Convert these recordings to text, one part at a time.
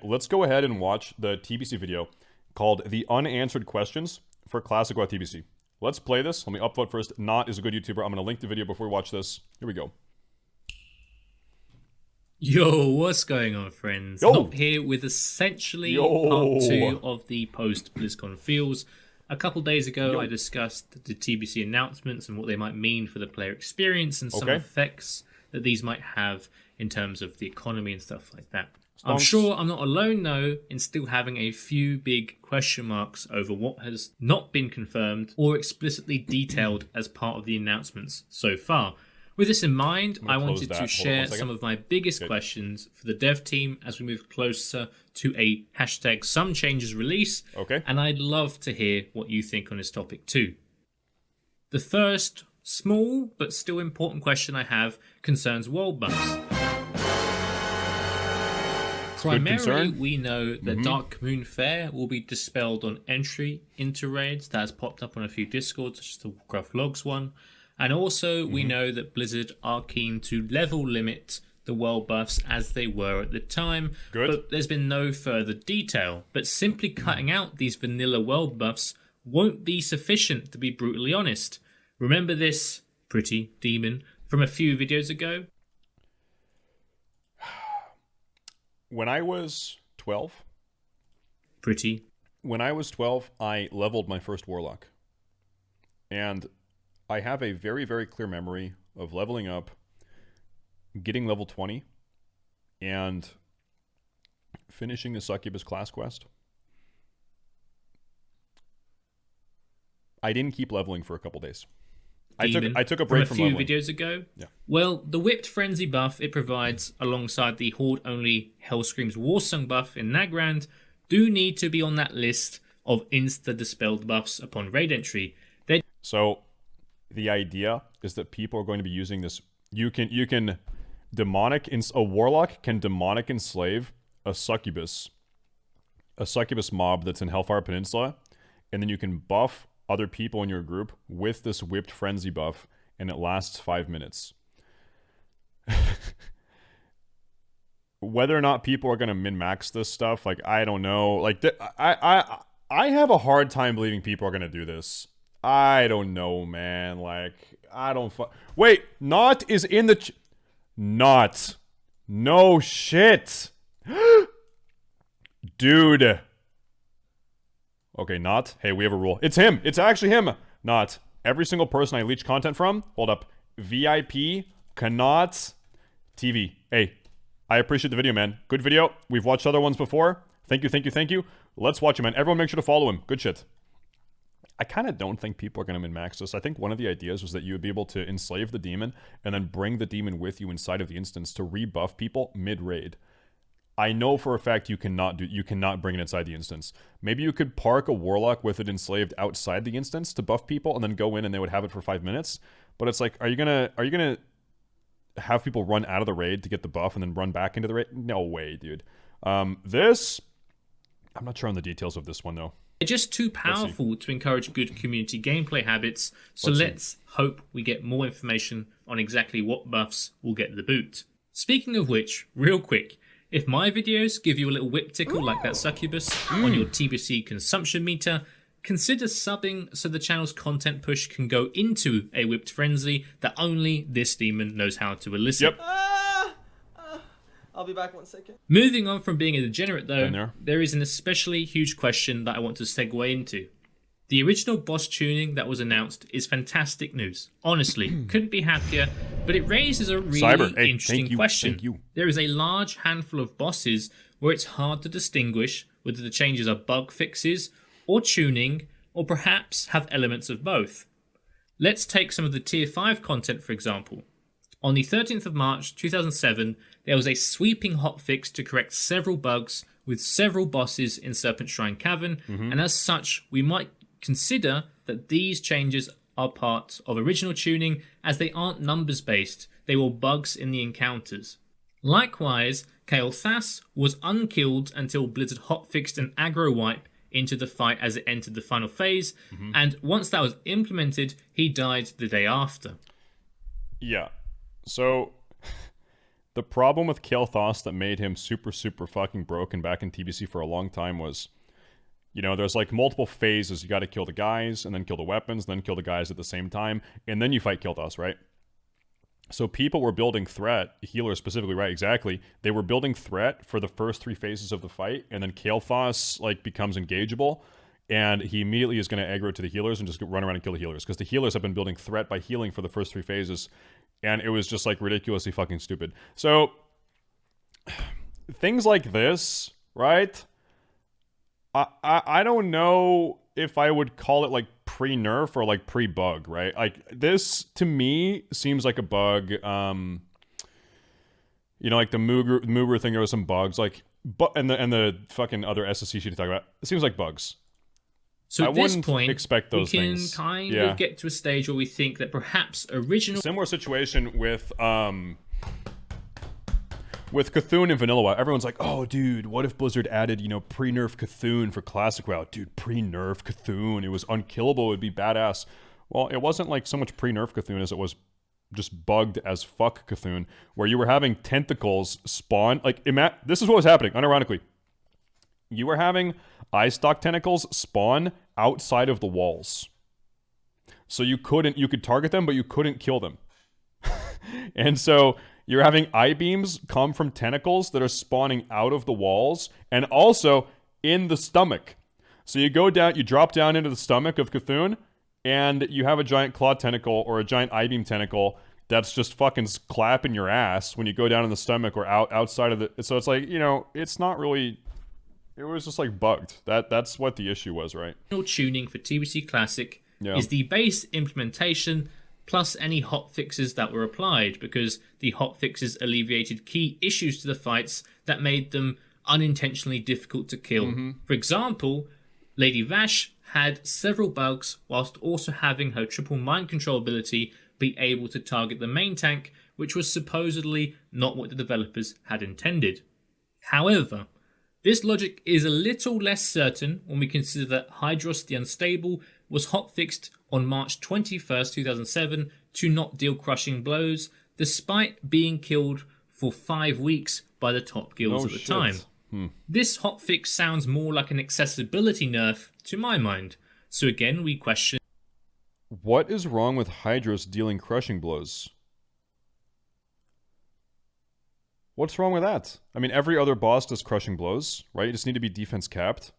Let's go ahead and watch the TBC video called The Unanswered Questions for Classic WoW TBC. Let's play this. Let me upvote first. Not is a good YouTuber. I'm going to link the video before we watch this. Here we go. Yo, what's going on, friends? Yo. Not here with essentially part 2 of the post-BlizzCon feels. A couple days ago, I discussed the TBC announcements and what they might mean for the player experience and some effects that these might have in terms of the economy and stuff like that. I'm sure I'm not alone, though, in still having a few big question marks over what has not been confirmed or explicitly detailed as part of the announcements so far. With this in mind, I wanted to share some of my biggest questions for the dev team as we move closer to a hashtag some changes release, and I'd love to hear what you think on this topic too. The first, small but still important question I have concerns world buffs. Primarily, we know that Dark Moon Fair will be dispelled on entry into raids. That has popped up on a few Discords, such as the Warcraft Logs one. And also, we know that Blizzard are keen to level limit the world buffs as they were at the time. But there's been no further detail. But simply cutting out these vanilla world buffs won't be sufficient, to be brutally honest. Remember this, pretty demon, from a few videos ago? When I was 12... Pretty. When I was 12, I leveled my first Warlock. And I have a very, very clear memory of leveling up, getting level 20, and finishing the Succubus class quest. I didn't keep leveling for a couple days. I took a break from leveling. A few videos ago. Yeah. Well, the Whipped Frenzy buff it provides alongside the Horde-only Hellscream's Warsong buff in Nagrand do need to be on that list of insta-dispelled buffs upon raid entry. So the idea is that people are going to be using this. You can a Warlock can demonic enslave a Succubus mob that's in Hellfire Peninsula, and then you can buff other people in your group with this Whipped Frenzy buff, and it lasts 5 minutes. Whether or not people are going to min-max this stuff, like, I don't know. Like, I have a hard time believing people are going to do this. I don't know, man. Like, I don't wait, Not is in the Not. No shit. Dude. Okay, Not. Hey, we have a rule. It's him. It's actually him. Not. Every single person I leech content from, hold up. VIP cannot TV. Hey, I appreciate the video, man. Good video. We've watched other ones before. Thank you, thank you, thank you. Let's watch him, man. Everyone make sure to follow him. Good shit. I kind of don't think people are going to min-max this. I think one of the ideas was that you would be able to enslave the demon and then bring the demon with you inside of the instance to rebuff people mid-raid. I know for a fact you cannot bring it inside the instance. Maybe you could park a Warlock with it enslaved outside the instance to buff people and then go in and they would have it for 5 minutes. But it's like, are you gonna have people run out of the raid to get the buff and then run back into the raid? No way, dude. I'm not sure on the details of this one though. They're just too powerful to encourage good community gameplay habits, so let's hope we get more information on exactly what buffs will get the boot. Speaking of which, real quick, if my videos give you a little whip tickle like that Succubus on your TBC consumption meter, consider subbing so the channel's content push can go into a Whipped Frenzy that only this demon knows how to elicit. Yep. I'll be back 1 second. Moving on from being a degenerate though, there is an especially huge question that I want to segue into. The original boss tuning that was announced is fantastic news. Honestly, couldn't be happier, but it raises a really interesting question. There is a large handful of bosses where it's hard to distinguish whether the changes are bug fixes or tuning, or perhaps have elements of both. Let's take some of the Tier 5 content for example. On the 13th of March 2007, there was a sweeping hotfix to correct several bugs with several bosses in Serpent Shrine Cavern, and as such, we might consider that these changes are part of original tuning as they aren't numbers based, they were bugs in the encounters. Likewise, Kael'thas was unkilled until Blizzard hotfixed an aggro wipe into the fight as it entered the final phase, and once that was implemented, he died the day after. Yeah. So The problem with Kael'thas that made him super, super fucking broken back in TBC for a long time was, you know, there's like multiple phases. You got to kill the guys, and then kill the weapons, then kill the guys at the same time, and then you fight Kael'thas, right? So people were building threat, healers specifically, right? Exactly. They were building threat for the first 3 phases of the fight, and then Kael'thas like becomes engageable, and he immediately is going to aggro to the healers and just run around and kill the healers, because the healers have been building threat by healing for the first 3 phases, and it was just like ridiculously fucking stupid. So things like this, right? I don't know if I would call it like pre-nerf or like pre-bug, right? Like this to me seems like a bug. You know, like the Mooger thing, there was some bugs, like, but and the fucking other SSC sheet to talk about. It seems like bugs. So at this point, expect those we can things. kind of get to a stage where we think that perhaps original... Similar situation with Cthulhu and Vanilla WoW. Everyone's like, oh, dude, what if Blizzard added, you know, pre-nerf Cthulhu for Classic WoW? Dude, pre-nerf Cthulhu. It was unkillable. It would be badass. Well, it wasn't like so much pre-nerf Cthulhu as it was just bugged as fuck Cthulhu, where you were having tentacles spawn. Like, this is what was happening, unironically. You were having eye stalk tentacles spawn outside of the walls. So you could target them, but you couldn't kill them. And so you're having eye beams come from tentacles that are spawning out of the walls and also in the stomach. So you go down, you drop down into the stomach of Cthulhu, and you have a giant claw tentacle or a giant eye beam tentacle that's just fucking clapping your ass when you go down in the stomach or outside of the... So it's like, you know, it's not really... It was just like bugged. That's what the issue was, right? Tuning for TBC Classic is the base implementation plus any hotfixes that were applied, because the hotfixes alleviated key issues to the fights that made them unintentionally difficult to kill. For example, Lady Vash had several bugs whilst also having her triple mind control ability be able to target the main tank, which was supposedly not what the developers had intended. However, this logic is a little less certain when we consider that Hydros the Unstable was hotfixed on March 21st, 2007 to not deal crushing blows, despite being killed for 5 weeks by the top guilds at the time. This hotfix sounds more like an accessibility nerf to my mind. So again, we question... What is wrong with Hydros dealing crushing blows? What's wrong with that? I mean, every other boss does crushing blows, right? You just need to be defense capped.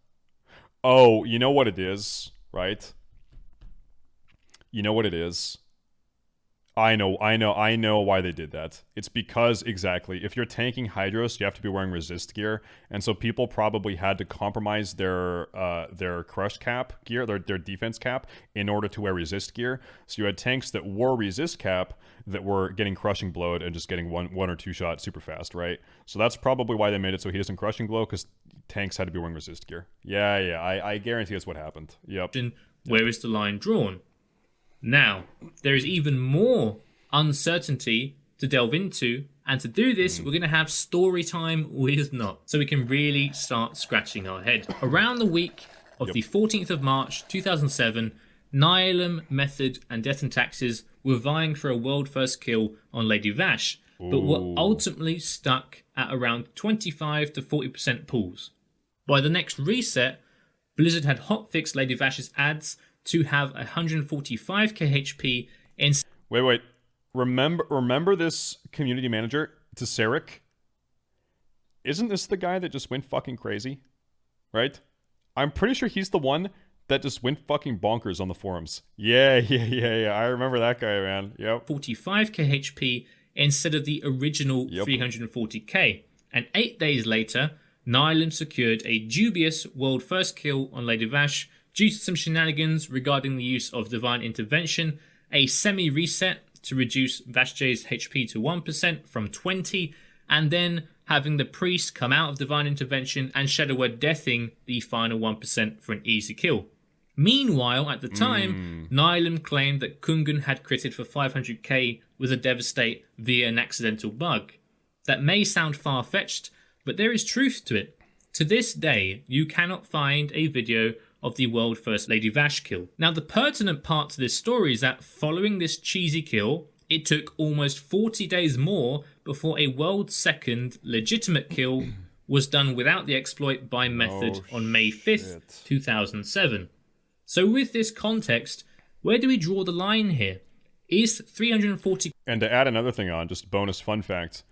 Oh, you know what it is, right? You know what it is. I know why they did that. It's because, exactly, if you're tanking Hydros, you have to be wearing resist gear, and so people probably had to compromise their crush cap gear, their defense cap, in order to wear resist gear. So you had tanks that wore resist cap that were getting crushing blowed and just getting one or two shots super fast, right? So that's probably why they made it so he doesn't crushing blow, because tanks had to be wearing resist gear. Yeah, I guarantee that's what happened. Yep. Where is the line drawn? Now, there is even more uncertainty to delve into, and to do this, we're going to have story time with Not, so we can really start scratching our head. Around the week of the 14th of March 2007, Nihilum, Method, and Death and Taxes were vying for a world first kill on Lady Vash, but were ultimately stuck at around 25 to 40% pulls. By the next reset, Blizzard had hotfixed Lady Vash's ads to have 145k HP in... Wait. Remember this community manager, Tesseric? Isn't this the guy that just went fucking crazy? Right? I'm pretty sure he's the one that just went fucking bonkers on the forums. Yeah. I remember that guy, man. Yep. 45k HP instead of the original 340k. And 8 days later, Nihilum secured a dubious world first kill on Lady Vash due to some shenanigans regarding the use of Divine Intervention, a semi-reset to reduce Vashj's HP to 1% from 20, and then having the priest come out of Divine Intervention and Shadow Word deathing the final 1% for an easy kill. Meanwhile, at the time, Nihilum claimed that Kungun had critted for 500k with a Devastate via an accidental bug. That may sound far-fetched, but there is truth to it. To this day, you cannot find a video of the world first Lady Vash kill. Now, the pertinent part to this story is that following this cheesy kill, it took almost 40 days more before a world second legitimate kill was done without the exploit by Method on May 5th, 2007. So with this context, where do we draw the line here? Is 340... And to add another thing on, just bonus fun fact,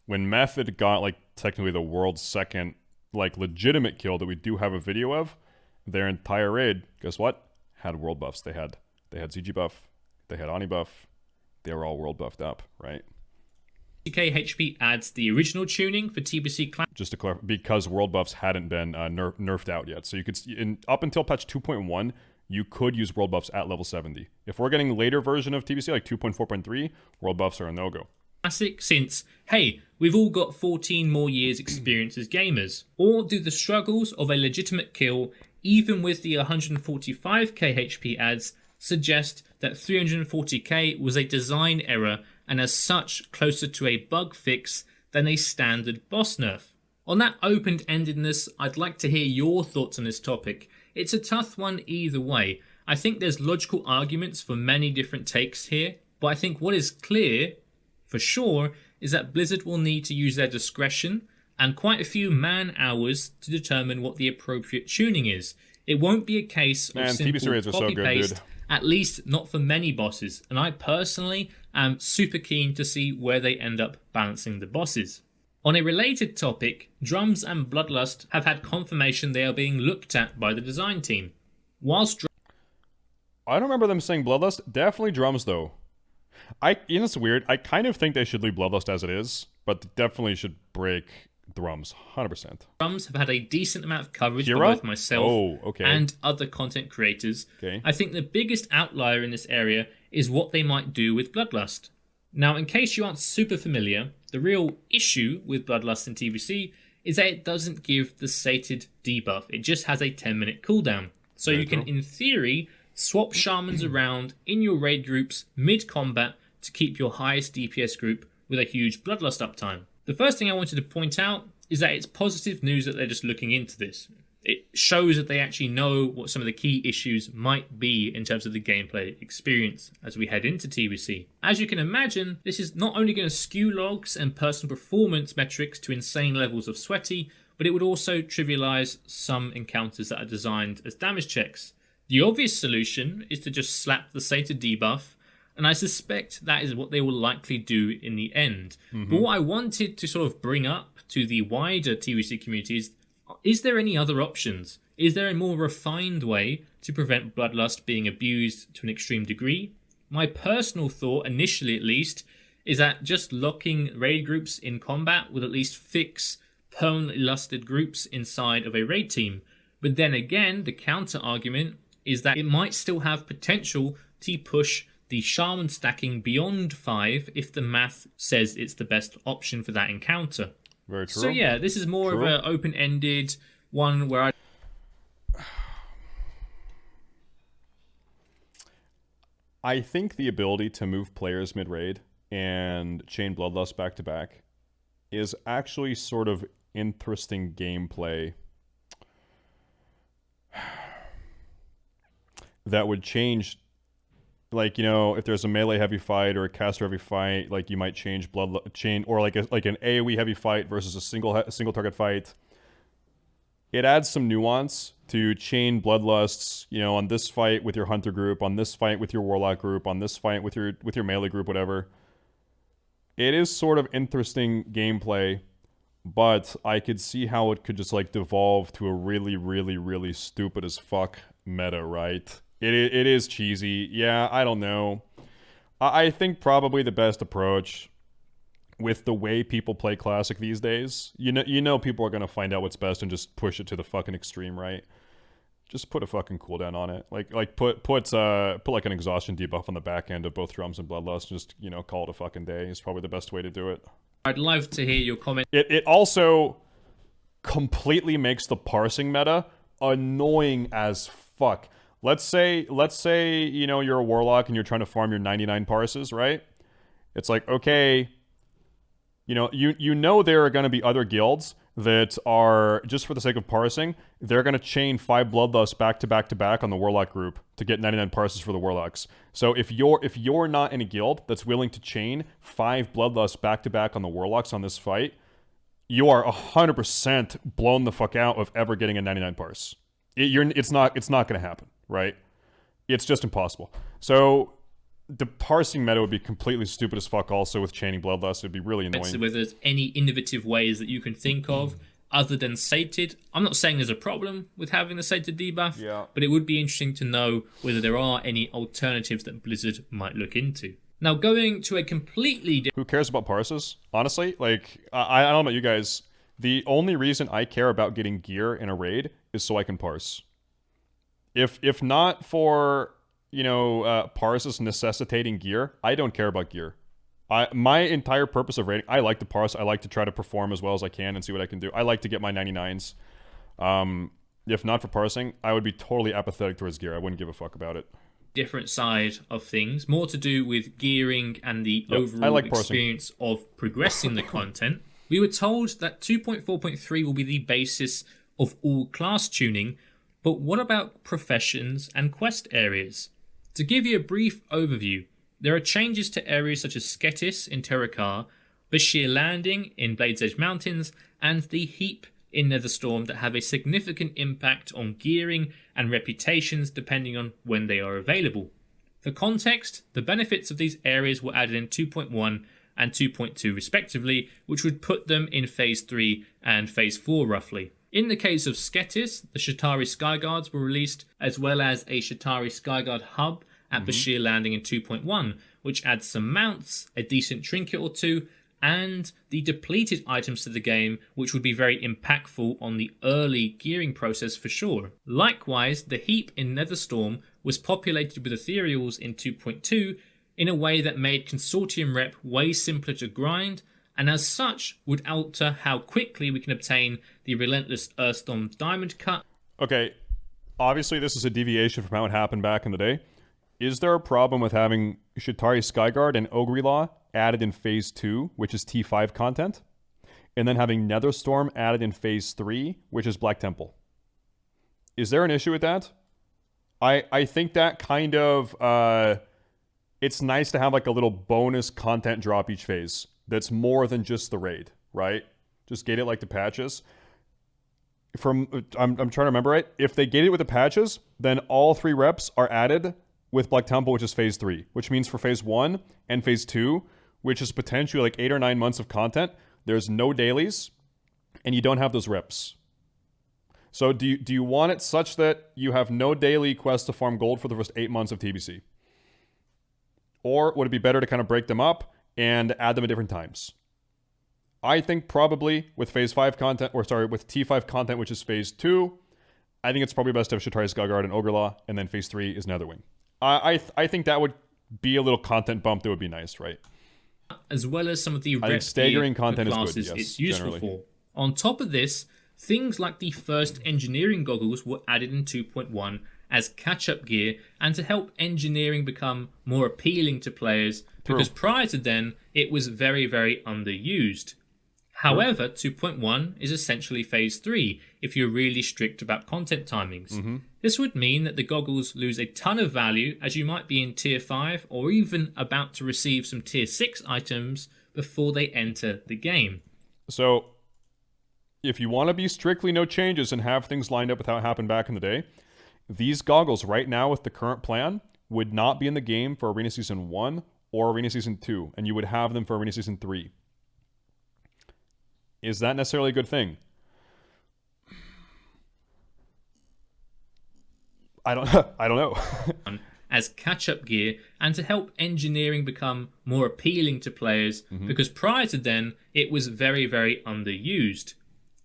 when Method got, like, technically the world's second, like, legitimate kill that we do have a video of, their entire raid, guess what? Had world buffs. They had CG buff, they had Ani buff, they were all world buffed up, right? HP adds the original tuning for TBC class. Just to clarify, because world buffs hadn't been nerfed out yet. So you could, up until patch 2.1, you could use world buffs at level 70. If we're getting later version of TBC, like 2.4.3, world buffs are a no-go. Classic, since, hey, we've all got 14 more years experience as gamers. Or do the struggles of a legitimate kill, even with the 145k HP adds, suggest that 340k was a design error and as such closer to a bug fix than a standard boss nerf? On that open-endedness, I'd like to hear your thoughts on this topic. It's a tough one either way. I think there's logical arguments for many different takes here, but I think what is clear, for sure, is that Blizzard will need to use their discretion and quite a few man-hours to determine what the appropriate tuning is. It won't be a case of simple TBC raids are so good, copy-paste, dude. at least not for many bosses, and I personally am super keen to see where they end up balancing the bosses. On a related topic, Drums and Bloodlust have had confirmation they are being looked at by the design team. Whilst I don't remember them saying Bloodlust. Definitely Drums, though. It's weird. I kind of think they should leave Bloodlust as it is, but they definitely should break Drums, 100%. Drums have had a decent amount of coverage by both myself okay. and other content creators. Okay. I think the biggest outlier in this area is what they might do with Bloodlust. Now, in case you aren't super familiar, the real issue with Bloodlust in TBC is that it doesn't give the sated debuff. It just has a 10-minute cooldown. So you can, in theory, swap shamans around in your raid groups mid-combat to keep your highest DPS group with a huge Bloodlust uptime. The first thing I wanted to point out is that it's positive news that they're just looking into this. It shows that they actually know what some of the key issues might be in terms of the gameplay experience as we head into TBC. As you can imagine, this is not only going to skew logs and personal performance metrics to insane levels of sweaty, but it would also trivialize some encounters that are designed as damage checks. The obvious solution is to just slap the sated debuff, and I suspect that is what they will likely do in the end. But what I wanted to sort of bring up to the wider TBC community is there any other options? Is there a more refined way to prevent Bloodlust being abused to an extreme degree? My personal thought, initially at least, is that just locking raid groups in combat would at least fix permanently lusted groups inside of a raid team. But then again, the counter argument is that it might still have potential to push the shaman stacking beyond 5 if the math says it's the best option for that encounter. Very true. So yeah, this is more of an open-ended one where I think the ability to move players mid-raid and chain Bloodlust back-to-back is actually sort of interesting gameplay that would change, like, you know, if there's a melee heavy fight or a caster heavy fight, like you might change chain, or like an AoE heavy fight versus a single target fight. It adds some nuance to chain Bloodlusts, you know, on this fight with your hunter group, on this fight with your warlock group, on this fight with your melee group, whatever. It is sort of interesting gameplay, but I could see how it could just like devolve to a really, really, really stupid as fuck meta, right? It is cheesy. Yeah, I don't know. I think probably the best approach with the way people play Classic these days, you know people are going to find out what's best and just push it to the fucking extreme, right? Just put a fucking cooldown on it. Like put like an exhaustion debuff on the back end of both Drums and Bloodlust. Just, you know, call it a fucking day is probably the best way to do it. I'd love to hear your comment. It also completely makes the parsing meta annoying as fuck. Let's say, you know, you're a warlock and you're trying to farm your 99 parses, right? It's like, okay, you know there are going to be other guilds that are, just for the sake of parsing, they're going to chain 5 Bloodlust back to back to back on the Warlock group to get 99 parses for the Warlocks. So if you're not in a guild that's willing to chain 5 Bloodlust back to back on the Warlocks on this fight, you are 100% blown the fuck out of ever getting a 99 parse. It's not going to happen, right? It's just impossible. So the parsing meta would be completely stupid as fuck also with chaining Bloodlust. It'd be really annoying. So whether there's any innovative ways that you can think of other than sated. I'm not saying there's a problem with having the sated debuff, but it would be interesting to know whether there are any alternatives that Blizzard might look into. Now, going to a completely different... Who cares about parses? Honestly, like, I don't know about you guys. The only reason I care about getting gear in a raid is so I can parse. If not for, you know, parses necessitating gear, I don't care about gear. My entire purpose of raiding, I like to parse. I like to try to perform as well as I can and see what I can do. I like to get my 99s. If not for parsing, I would be totally apathetic towards gear. I wouldn't give a fuck about it. Different side of things, more to do with gearing and the overall experience of progressing the content. We were told that 2.4.3 will be the basis of all class tuning, but what about professions and quest areas? To give you a brief overview, there are changes to areas such as Sketis in Terrakar, Bashir Landing in Blade's Edge Mountains, and the Heap in Netherstorm that have a significant impact on gearing and reputations depending on when they are available. For context, the benefits of these areas were added in 2.1 and 2.2 respectively, which would put them in Phase 3 and Phase 4 roughly. In the case of Sketis, the Shatari Skyguards were released, as well as a Shatari Skyguard hub at Bashir Landing in 2.1, which adds some mounts, a decent trinket or two, and the depleted items to the game, which would be very impactful on the early gearing process for sure. Likewise, the Heap in Netherstorm was populated with ethereals in 2.2 in a way that made Consortium rep way simpler to grind, and as such would alter how quickly we can obtain the Relentless Earthstorm Diamond Cut. Okay, obviously this is a deviation from how it happened back in the day. Is there a problem with having Shatari Skyguard and Ogre Law added in Phase 2, which is T5 content, and then having Netherstorm added in Phase 3, which is Black Temple? Is there an issue with that? I think that kind of... it's nice to have like a little bonus content drop each phase that's more than just the raid, right? Just gate it like the patches. I'm trying to remember right. If they gate it with the patches, then all 3 reps are added with Black Temple, which is Phase 3, which means for Phase 1 and Phase 2, which is potentially like 8 or 9 months of content, there's no dailies, and you don't have those reps. So do you want it such that you have no daily quest to farm gold for the first 8 months of TBC? Or would it be better to kind of break them up and add them at different times? I think probably with Phase 5 content, with T5 content, which is Phase 2, I think it's probably best to have Shatari Skyguard and Ogre Law, and then Phase 3 is Netherwing. I think that would be a little content bump that would be nice, right? As well as some of the staggering content classes is good, yes, it's useful generally. for. On top of this, things like the first engineering goggles were added in 2.1 as catch-up gear and to help engineering become more appealing to players, because prior to then, it was very, very underused. However, 2.1 is essentially Phase 3 if you're really strict about content timings. This would mean that the goggles lose a ton of value as you might be in Tier 5 or even about to receive some Tier 6 items before they enter the game. So, if you want to be strictly no changes and have things lined up with how it happened back in the day, these goggles right now with the current plan would not be in the game for Arena Season 1 or Arena Season 2, and you would have them for Arena Season 3. Is that necessarily a good thing? I don't know. As catch-up gear and to help engineering become more appealing to players, because prior to then, it was very, very underused.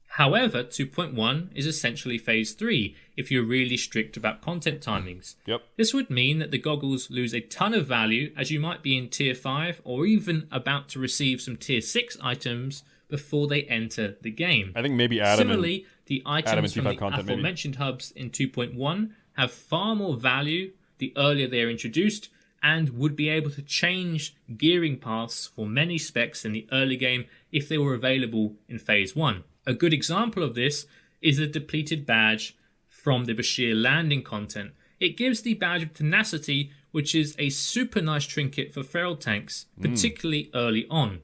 However, 2.1 is essentially Phase 3 if you're really strict about content timings. This would mean that the goggles lose a ton of value as you might be in Tier 5 or even about to receive some Tier 6 items before they enter the game. I think maybe Adam Similarly, the items from the content, aforementioned hubs in 2.1 have far more value the earlier they are introduced and would be able to change gearing paths for many specs in the early game if they were available in Phase 1. A good example of this is the depleted badge from the Bashir landing content. It gives the badge of tenacity, which is a super nice trinket for feral tanks, particularly early on.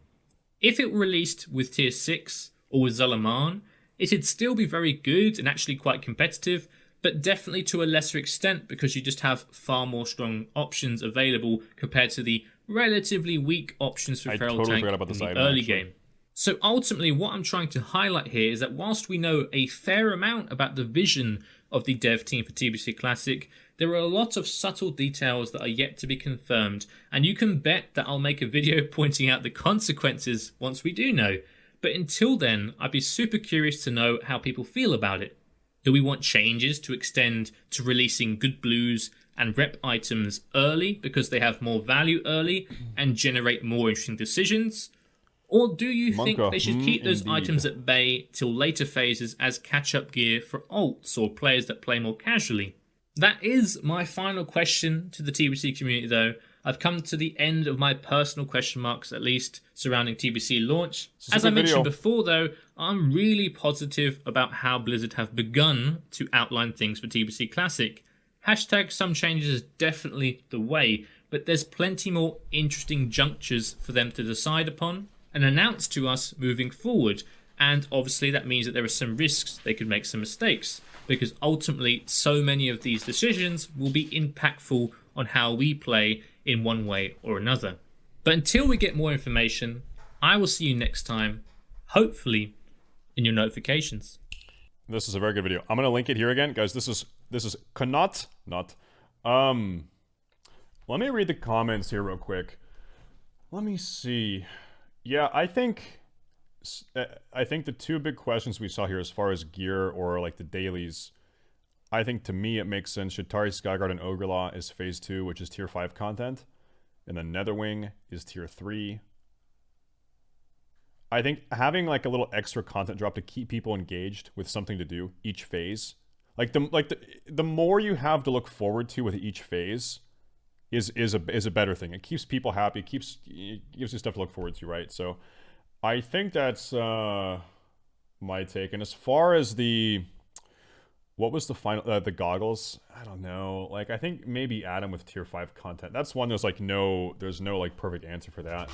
If it were released with tier 6 or with Zalaman, it'd still be very good and actually quite competitive, but definitely to a lesser extent because you just have far more strong options available compared to the relatively weak options for feral tank in the early game. So ultimately what I'm trying to highlight here is that whilst we know a fair amount about the vision of the dev team for TBC Classic, there are a lot of subtle details that are yet to be confirmed, and you can bet that I'll make a video pointing out the consequences once we do know. But until then, I'd be super curious to know how people feel about it. Do we want changes to extend to releasing good blues and rep items early because they have more value early and generate more interesting decisions? Or do you think they should keep those items at bay till later phases as catch-up gear for alts or players that play more casually? That is my final question to the TBC community though. I've come to the end of my personal question marks, at least, surrounding TBC launch. As I mentioned before though, I'm really positive about how Blizzard have begun to outline things for TBC Classic. Hashtag some changes is definitely the way, but there's plenty more interesting junctures for them to decide upon and announce to us moving forward. And obviously that means that there are some risks they could make some mistakes, because ultimately so many of these decisions will be impactful on how we play in one way or another. But until we get more information, I will see you next time, hopefully in your notifications. This is a very good video. I'm gonna link it here again, guys. This is Knot. Let me read the comments here real quick. Let me see. Yeah, I think the two big questions we saw here as far as gear or like the dailies, I think to me it makes sense. Shatari, Skyguard, and Ogrelaw is phase 2, which is tier 5 content. And then Netherwing is tier 3. I think having like a little extra content drop to keep people engaged with something to do each phase. The more you have to look forward to with each phase is a better thing. It keeps people happy, it gives you stuff to look forward to, right? So I think that's my take. And as far as what was the final, the goggles? I don't know. Like, I think maybe Adam with tier 5 content. That's one there's no like perfect answer for that.